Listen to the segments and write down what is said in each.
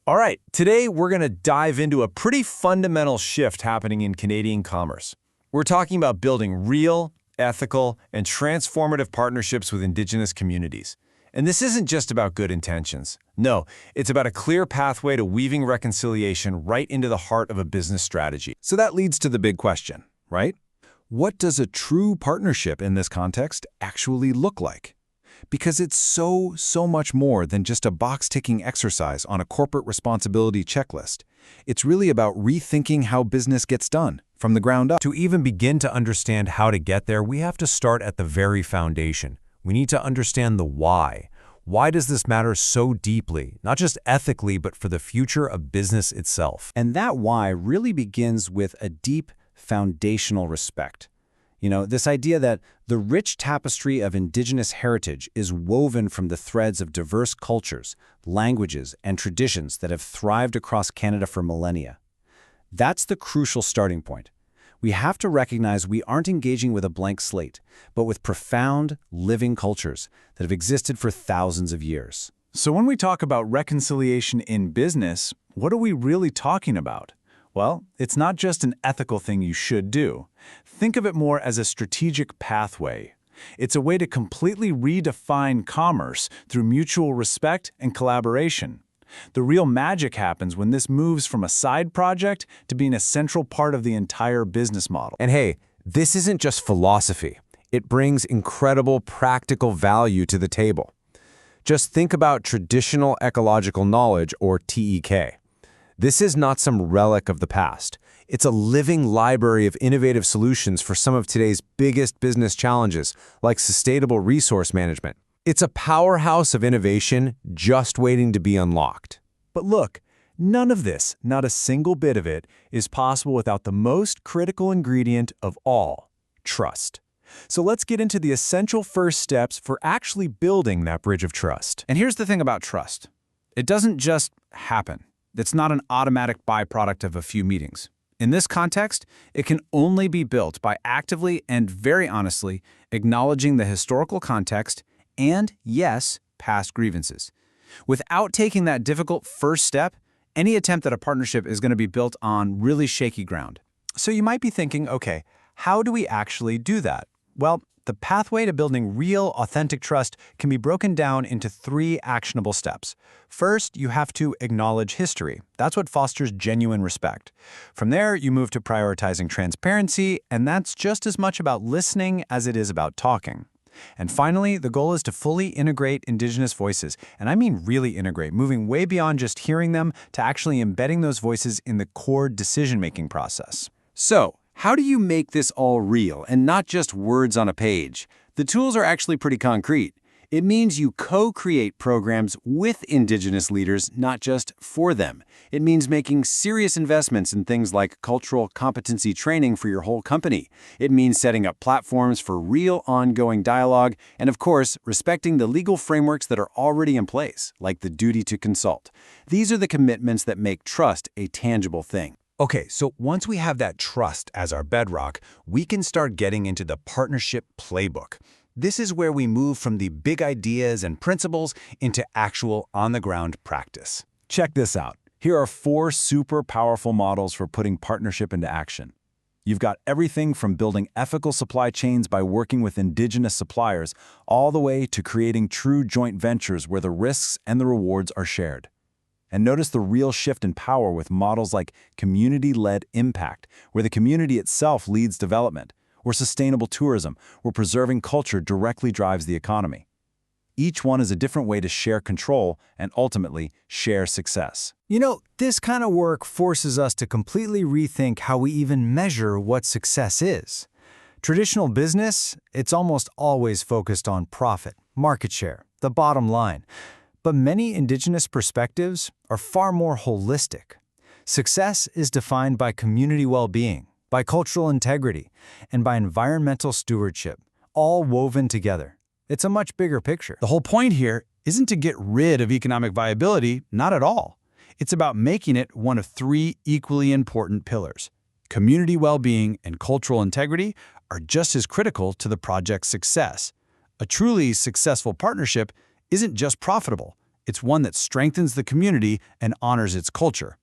All right, today we're going to dive into a pretty fundamental shift happening in Canadian commerce. We're talking about building real, ethical, and transformative partnerships with Indigenous communities. And this isn't just about good intentions. No, it's about a clear pathway to weaving reconciliation right into the heart of a business strategy. So that leads to the big question, right? What does a true partnership in this context actually look like? Because it's so much more than just a box-ticking exercise on a corporate responsibility checklist. It's really about rethinking how business gets done from the ground up. To even begin to understand how to get there, we have to start at the very foundation. We need to understand the why. Why does this matter so deeply, not just ethically, but for the future of business itself? And that why really begins with a deep foundational respect. This idea that the rich tapestry of Indigenous heritage is woven from the threads of diverse cultures, languages, and traditions that have thrived across Canada for millennia. That's the crucial starting point. We have to recognize we aren't engaging with a blank slate, but with profound, living cultures that have existed for thousands of years. So when we talk about reconciliation in business, what are we really talking about? Well, it's not just an ethical thing you should do. Think of it more as a strategic pathway. It's a way to completely redefine commerce through mutual respect and collaboration. The real magic happens when this moves from a side project to being a central part of the entire business model. And hey, this isn't just philosophy. It brings incredible practical value to the table. Just think about traditional ecological knowledge, or TEK. This is not some relic of the past. It's a living library of innovative solutions for some of today's biggest business challenges, like sustainable resource management. It's a powerhouse of innovation just waiting to be unlocked. But look, none of this, not a single bit of it, is possible without the most critical ingredient of all, trust. So let's get into the essential first steps for actually building that bridge of trust. And here's the thing about trust. It doesn't just happen. It's not an automatic byproduct of a few meetings. In this context, it can only be built by actively and very honestly acknowledging the historical context and, yes, past grievances. Without taking that difficult first step, any attempt at a partnership is going to be built on really shaky ground. So you might be thinking, okay, how do we actually do that? Well, the pathway to building real, authentic trust can be broken down into 3 actionable steps. First, you have to acknowledge history. That's what fosters genuine respect. From there, you move to prioritizing transparency, and that's just as much about listening as it is about talking. And finally, the goal is to fully integrate Indigenous voices, and I mean really integrate, moving way beyond just hearing them to actually embedding those voices in the core decision-making process. So, how do you make this all real and not just words on a page? The tools are actually pretty concrete. It means you co-create programs with Indigenous leaders, not just for them. It means making serious investments in things like cultural competency training for your whole company. It means setting up platforms for real ongoing dialogue, and of course, respecting the legal frameworks that are already in place, like the duty to consult. These are the commitments that make trust a tangible thing. Okay, so once we have that trust as our bedrock, we can start getting into the partnership playbook. This is where we move from the big ideas and principles into actual on-the-ground practice. Check this out. Here are 4 super powerful models for putting partnership into action. You've got everything from building ethical supply chains by working with Indigenous suppliers, all the way to creating true joint ventures where the risks and the rewards are shared. And notice the real shift in power with models like community-led impact, where the community itself leads development, or sustainable tourism, where preserving culture directly drives the economy. Each one is a different way to share control and ultimately share success. This kind of work forces us to completely rethink how we even measure what success is. Traditional business, it's almost always focused on profit, market share, the bottom line. But many Indigenous perspectives are far more holistic. Success is defined by community well-being, by cultural integrity, and by environmental stewardship, all woven together. It's a much bigger picture. The whole point here isn't to get rid of economic viability, not at all. It's about making it one of 3 equally important pillars. Community well-being and cultural integrity are just as critical to the project's success. A truly successful partnership isn't just profitable, It's one that strengthens the community and honors its culture.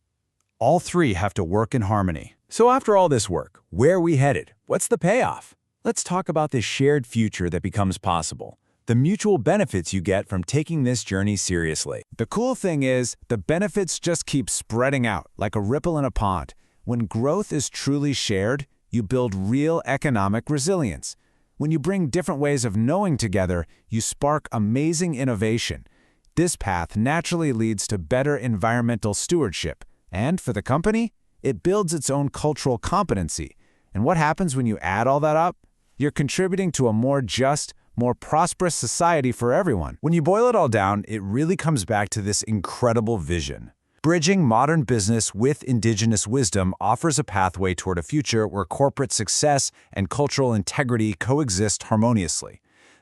All three have to work in harmony. So after all this work, where are we headed? What's the payoff? Let's talk about this shared future that becomes possible. The mutual benefits you get from taking this journey seriously. The cool thing is, the benefits just keep spreading out like a ripple in a pond. When growth is truly shared, you build real economic resilience. When you bring different ways of knowing together, you spark amazing innovation. This path naturally leads to better environmental stewardship. And for the company, it builds its own cultural competency. And what happens when you add all that up? You're contributing to a more just, more prosperous society for everyone. When you boil it all down, it really comes back to this incredible vision. Bridging modern business with Indigenous wisdom offers a pathway toward a future where corporate success and cultural integrity coexist harmoniously.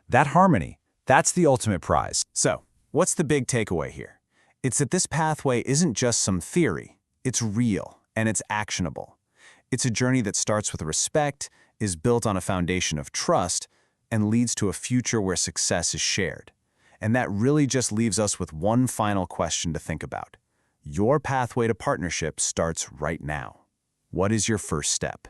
That harmony, that's the ultimate prize. So, what's the big takeaway here? It's that this pathway isn't just some theory. It's real, and it's actionable. It's a journey that starts with respect, is built on a foundation of trust, and leads to a future where success is shared. And that really just leaves us with one final question to think about. Your pathway to partnership starts right now. What is your first step?